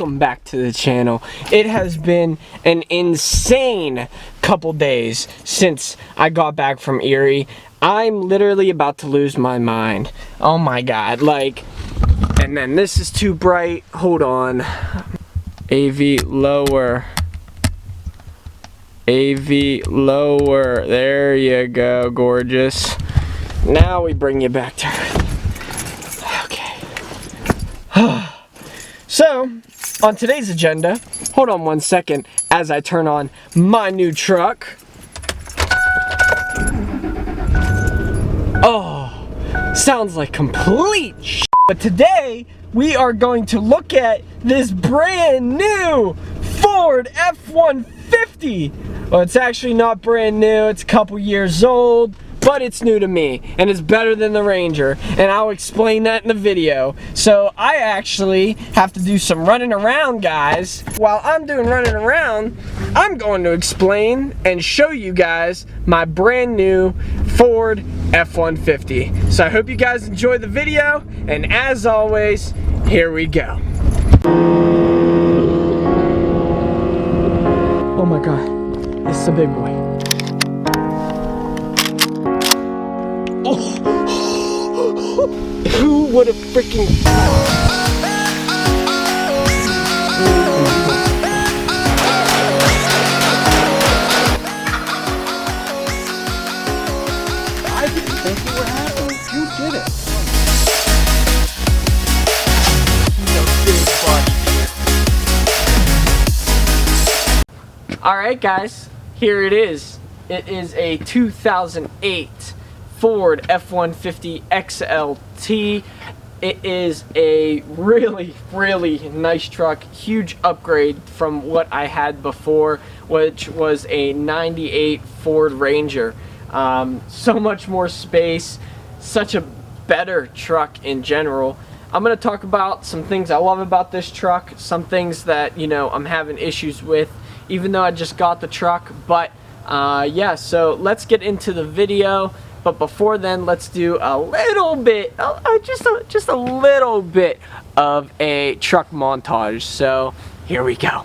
welcome back to the channel. It has been an insane couple days since I got back from Erie. I'm literally about to lose my mind. Oh my god, like, and then this is too bright. Hold on. AV lower. AV lower. There you go, gorgeous. Now we bring you back to earth. Okay. So, on today's agenda, hold on one second as I turn on my new truck. Oh, sounds like complete shit. But today, we are going to look at this brand new Ford F-150. Well, it's actually not brand new, it's a couple years old, but it's new to me, and it's better than the Ranger, and I'll explain that in the video. So I actually have to do some running around, guys. While I'm doing running around, I'm going to explain and show you guys my brand new Ford F-150. So I hope you guys enjoy the video, and as always, here we go. Oh my god, this is a big boy. Oh. Who would have freaking... I didn't think it would happen. You did it. Alright guys, here it is. It is a 2008 Ford F-150 XLT. It is a really, really nice truck. Huge upgrade from what I had before, which was a 98 Ford Ranger. So much more space, such a better truck in general. I'm going to talk about some things I love about this truck, some things that, you know, I'm having issues with, even though I just got the truck. But yeah, so let's get into the video. But before then, let's do a little bit, just a little bit of a truck montage. So here we go.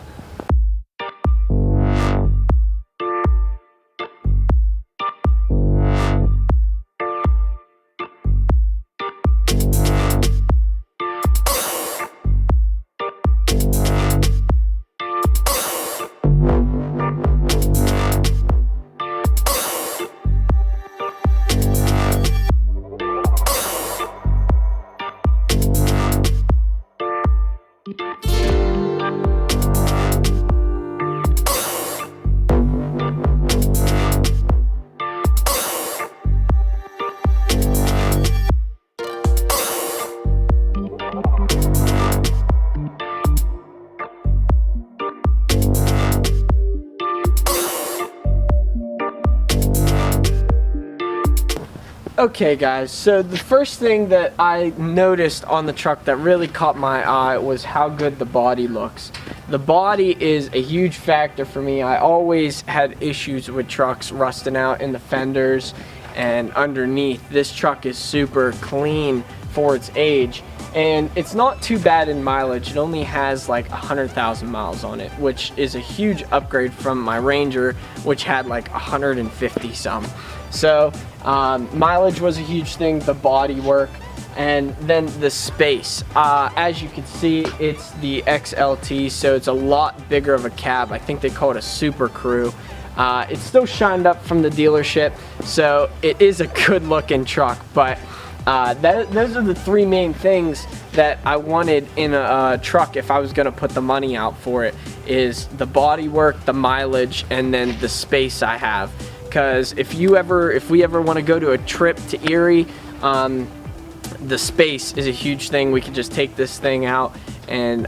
Okay guys, so the first thing that I noticed on the truck that really caught my eye was how good the body looks. The body is a huge factor for me. I always had issues with trucks rusting out in the fenders and underneath. This truck is super clean for its age, and it's not too bad in mileage. It only has like 100,000 miles on it, which is a huge upgrade from my Ranger, which had like 150 some. So mileage was a huge thing, the body work, and then the space. As you can see, it's the XLT, so it's a lot bigger of a cab. I think they call it a Super Crew. It's still shined up from the dealership, so it is a good looking truck. But those are the three main things that I wanted in a truck if I was going to put the money out for it, is the body work, the mileage, and then the space I have. Because if we ever want to go to a trip to Erie, the space is a huge thing. We can just take this thing out and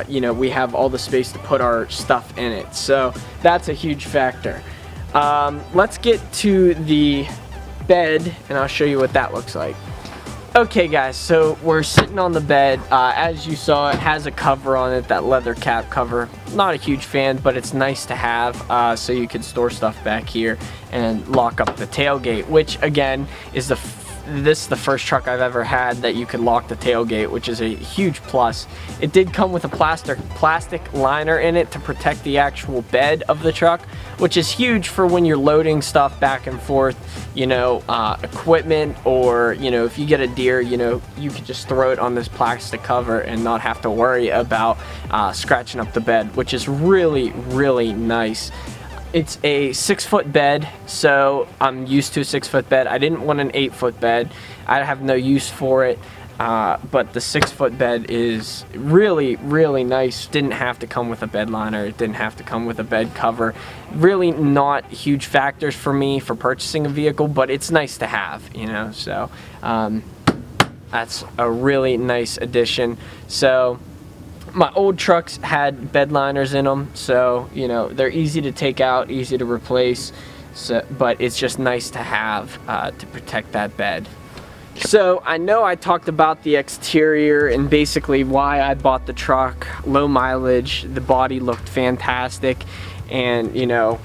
you know, we have all the space to put our stuff in it. So that's a huge factor. Let's get to the bed and I'll show you what that looks like. Okay guys, so we're sitting on the bed. As you saw, it has a cover on it, that leather cap cover. Not a huge fan, but it's nice to have, so you can store stuff back here and lock up the tailgate, which again is this is the first truck I've ever had that you could lock the tailgate, which is a huge plus. It did come with a plastic liner in it to protect the actual bed of the truck, which is huge for when you're loading stuff back and forth, you know, equipment, or, you know, if you get a deer, you know, you could just throw it on this plastic cover and not have to worry about scratching up the bed, which is really, really nice. It's a 6-foot bed, so I'm used to a 6-foot bed. I didn't want an 8-foot bed. I have no use for it, but the 6-foot bed is really, really nice. Didn't have to come with a bed liner. It didn't have to come with a bed cover. Really not huge factors for me for purchasing a vehicle, but it's nice to have, you know, so that's a really nice addition. So my old trucks had bed liners in them, so, you know, they're easy to take out, easy to replace, so, but it's just nice to have to protect that bed. So I know I talked about the exterior and basically why I bought the truck. Low mileage, the body looked fantastic, and, you know,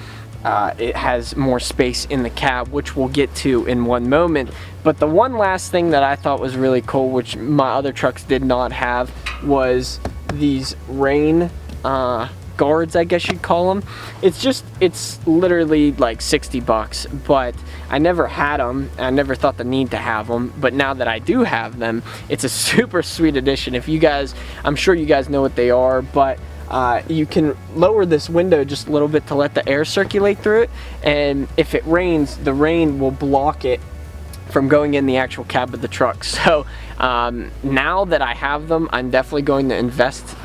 it has more space in the cab, which we'll get to in one moment. But the one last thing that I thought was really cool, which my other trucks did not have, was these rain guards, I guess you'd call them. It's literally like 60 bucks, but I never had them. I never thought the need to have them, but now that I do have them, it's a super sweet addition. If you guys, I'm sure you guys know what they are, but you can lower this window just a little bit to let the air circulate through it, and if it rains, the rain will block it from going in the actual cab of the truck. So now that I have them, I'm definitely going to invest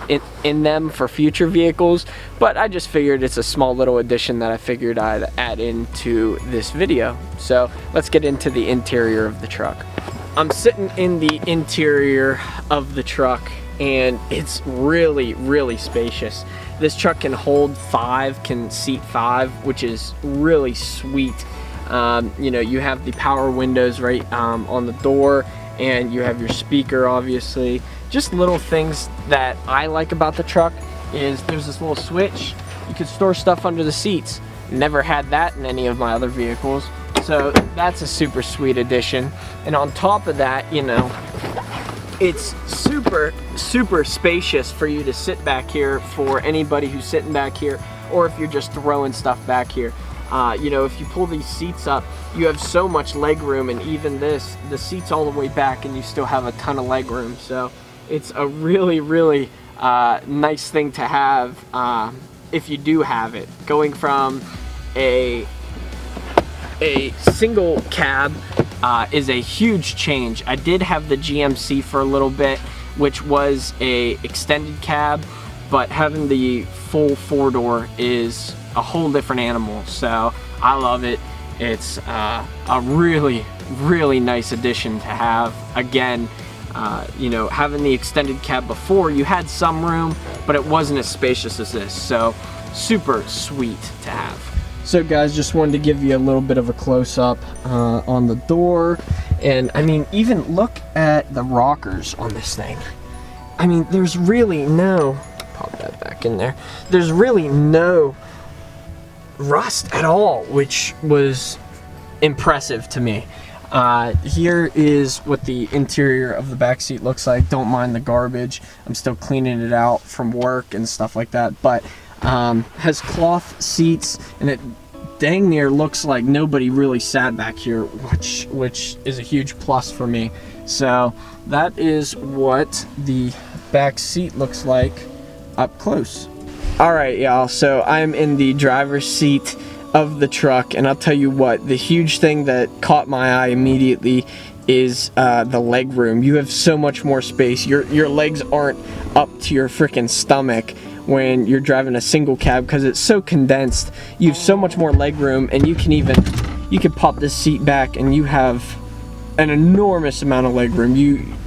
in them for future vehicles, but I just figured it's a small little addition that I figured I'd add into this video. So let's get into the interior of the truck. I'm sitting in the interior of the truck, and it's really, really spacious. This truck can hold 5, can seat 5, which is really sweet. You know, you have the power windows right on the door, and you have your speaker, obviously. Just little things that I like about the truck is there's this little switch. You can store stuff under the seats. Never had that in any of my other vehicles, so that's a super sweet addition. And on top of that, you know, it's super, super spacious for you to sit back here, for anybody who's sitting back here, or if you're just throwing stuff back here. You know, if you pull these seats up, you have so much leg room, and even this, the seat's all the way back and you still have a ton of leg room. So it's a really, really nice thing to have if you do have it. Going from a single cab is a huge change. I did have the GMC for a little bit, which was a extended cab, but having the full 4-door is a whole different animal. So I love it. It's a really, really nice addition to have. Again, you know, having the extended cab before, you had some room, but it wasn't as spacious as this. So super sweet to have. So guys, just wanted to give you a little bit of a close-up on the door. And I mean, even look at the rockers on this thing. I mean, there's really no, pop that back in there, there's really no rust at all, which was impressive to me. Here is what the interior of the back seat looks like. Don't mind the garbage. I'm still cleaning it out from work and stuff like that, but has cloth seats, and it dang near looks like nobody really sat back here, which is a huge plus for me. So that is what the back seat looks like up close. Alright y'all, so I'm in the driver's seat of the truck, and I'll tell you what, the huge thing that caught my eye immediately is the leg room. You have so much more space. Your legs aren't up to your freaking stomach when you're driving a single cab because it's so condensed. You have so much more leg room, and you can pop this seat back and you have an enormous amount of leg room.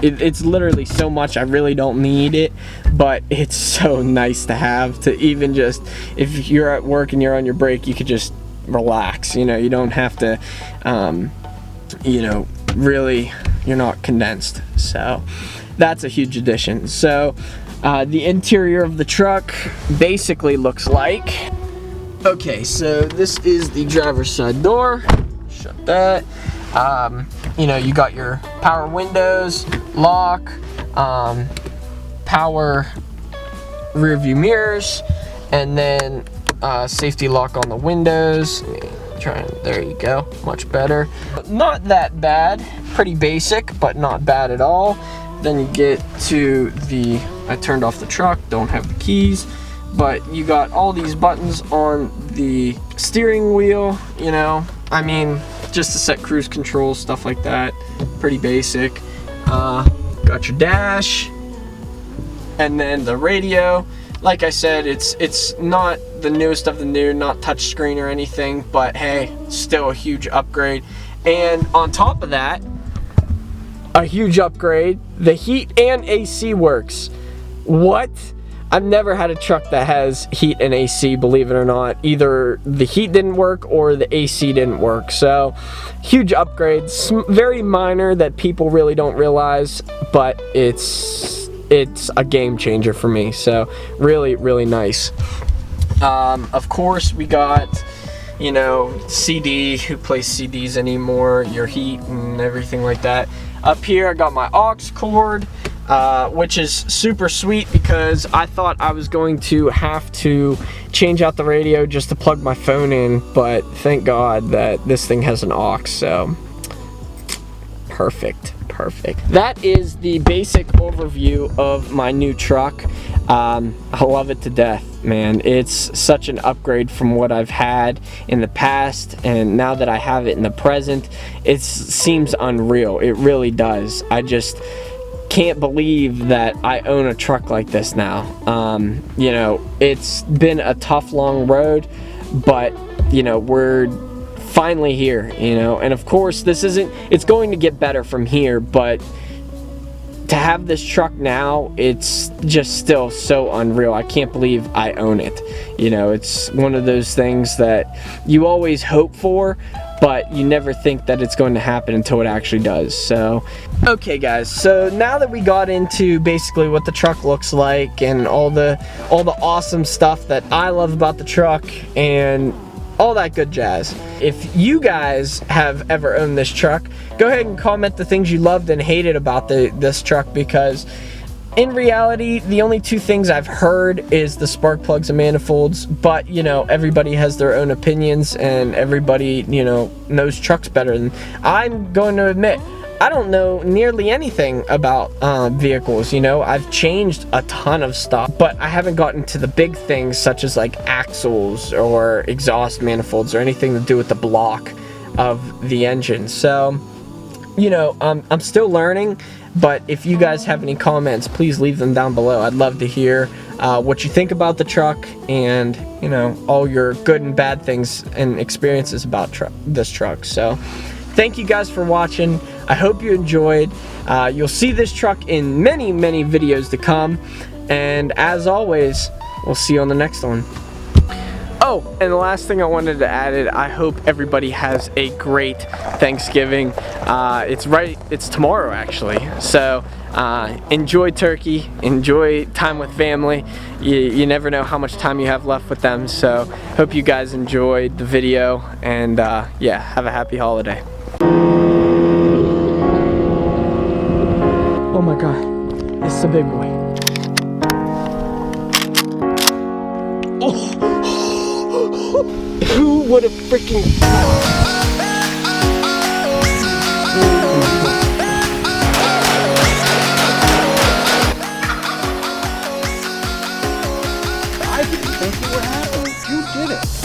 It's literally so much, I really don't need it, but it's so nice to have, to even just, if you're at work and you're on your break, you could just relax. You know, you don't have to, you know, really, you're not condensed. So that's a huge addition. So the interior of the truck basically looks like, okay, so this is the driver's side door. Shut that. You know, you got your power windows, lock, power rear view mirrors, and then safety lock on the windows. There you go, much better. Not that bad, pretty basic, but not bad at all. Then you get to I turned off the truck, don't have the keys, but you got all these buttons on the steering wheel, you know, I mean, just to set cruise control, stuff like that, pretty basic. Got your dash, and then the radio. Like I said, it's not the newest of the new, not touchscreen or anything, but hey, still a huge upgrade. And on top of that, a huge upgrade, the heat and AC works. What? I've never had a truck that has heat and AC, believe it or not. Either the heat didn't work or the AC didn't work. So, huge upgrade. Very minor that people really don't realize, but it's a game changer for me. So, really, really nice. Of course, we got, you know, CD. Who plays CDs anymore? Your heat and everything like that. Up here, I got my aux cord. Which is super sweet because I thought I was going to have to change out the radio just to plug my phone in, but thank God that this thing has an aux, so perfect. That is the basic overview of my new truck. I love it to death, man. It's such an upgrade from what I've had in the past, and now that I have it in the present, it seems unreal. It really does. I just can't believe that I own a truck like this now. You know, it's been a tough, long road, but you know, we're finally here, you know, and of course it's going to get better from here, but to have this truck now, it's just still so unreal. I can't believe I own it. You know, it's one of those things that you always hope for, but you never think that it's going to happen until it actually does. So, okay guys, so now that we got into basically what the truck looks like and all the awesome stuff that I love about the truck and all that good jazz. If you guys have ever owned this truck, go ahead and comment the things you loved and hated about this truck, because in reality, the only two things I've heard is the spark plugs and manifolds, but you know, everybody has their own opinions and everybody, you know, knows trucks better than I'm going to admit. I don't know nearly anything about vehicles, you know. I've changed a ton of stuff, but I haven't gotten to the big things such as like axles or exhaust manifolds or anything to do with the block of the engine. So, you know, I'm still learning, but if you guys have any comments, please leave them down below. I'd love to hear what you think about the truck and, you know, all your good and bad things and experiences about this truck. So, thank you guys for watching. I hope you enjoyed. You'll see this truck in many, many videos to come. And as always, we'll see you on the next one. Oh, and the last thing I wanted to add is I hope everybody has a great Thanksgiving. It's tomorrow actually. So enjoy turkey, enjoy time with family. You never know how much time you have left with them. So hope you guys enjoyed the video, and yeah, have a happy holiday. Oh my God, it's a big boy. Oh. Who would have freaking... I didn't think it would happen. You did it.